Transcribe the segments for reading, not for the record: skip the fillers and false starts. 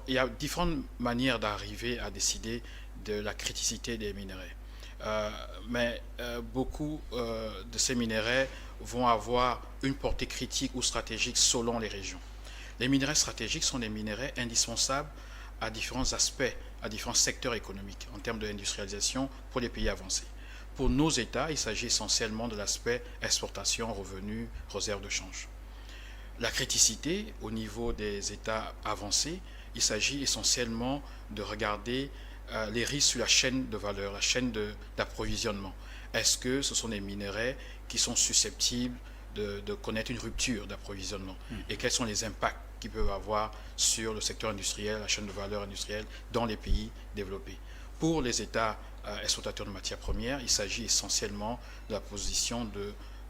il y a différentes manières d'arriver à décider de la criticité des minerais. Mais beaucoup de ces minerais vont avoir une portée critique ou stratégique selon les régions. Les minerais stratégiques sont des minerais indispensables à différents aspects, à différents secteurs économiques en termes d'industrialisation pour les pays avancés. Pour nos États, il s'agit essentiellement de l'aspect exportation, revenus, réserve de change. La criticité au niveau des États avancés, il s'agit essentiellement de regarder les risques sur la chaîne de valeur, la chaîne d'approvisionnement. Est-ce que ce sont des minerais qui sont susceptibles de connaître une rupture d'approvisionnement et quels sont les impacts qu'ils peuvent avoir sur le secteur industriel, la chaîne de valeur industrielle dans les pays développés. Pour les États exportateurs de matières premières, il s'agit essentiellement de la position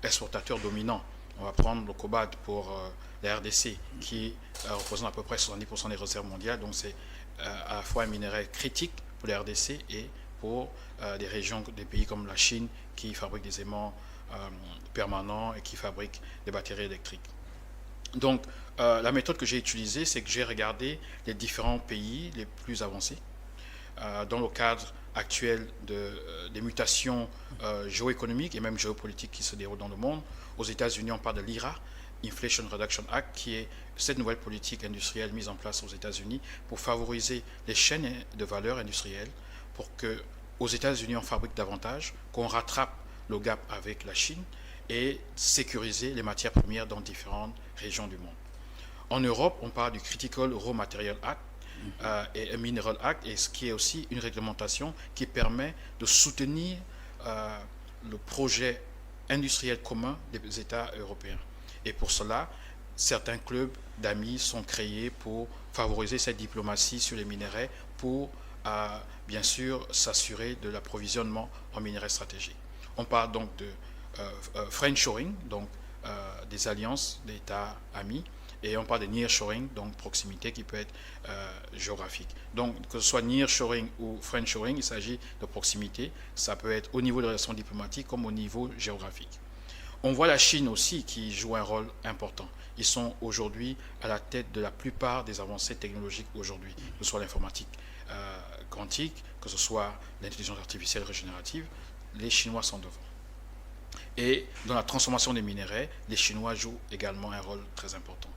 d'exportateur dominant. On va prendre le cobalt pour la RDC qui représente à peu près 70% des réserves mondiales. Donc c'est à la fois un minerai critique pour la RDC et pour des régions, des pays comme la Chine qui fabriquent des aimants permanents et qui fabriquent des batteries électriques. Donc la méthode que j'ai utilisée, c'est que j'ai regardé les différents pays les plus avancés dans le cadre actuel des mutations géoéconomiques et même géopolitiques qui se déroulent dans le monde. Aux États-Unis, on parle de l'IRA, Inflation Reduction Act, qui est cette nouvelle politique industrielle mise en place aux États-Unis pour favoriser les chaînes de valeur industrielle, pour que aux États-Unis on fabrique davantage, qu'on rattrape le gap avec la Chine et sécuriser les matières premières dans différentes régions du monde. En Europe, on parle du Critical Raw Material Act et un Mineral Act, et ce qui est aussi une réglementation qui permet de soutenir le projet industriel commun des États européens. Et pour cela, certains clubs d'amis sont créés pour favoriser cette diplomatie sur les minerais pour, bien sûr, s'assurer de l'approvisionnement en minerais stratégiques. On parle donc de friendshoring, donc des alliances d'États amis, et on parle de nearshoring, donc proximité qui peut être géographique. Donc que ce soit nearshoring ou friendshoring, il s'agit de proximité, ça peut être au niveau de relations diplomatiques comme au niveau géographique. On voit la Chine aussi qui joue un rôle important. Ils sont aujourd'hui à la tête de la plupart des avancées technologiques aujourd'hui, que ce soit l'informatique quantique, que ce soit l'intelligence artificielle régénérative, les Chinois sont devant. Et dans la transformation des minerais, les Chinois jouent également un rôle très important.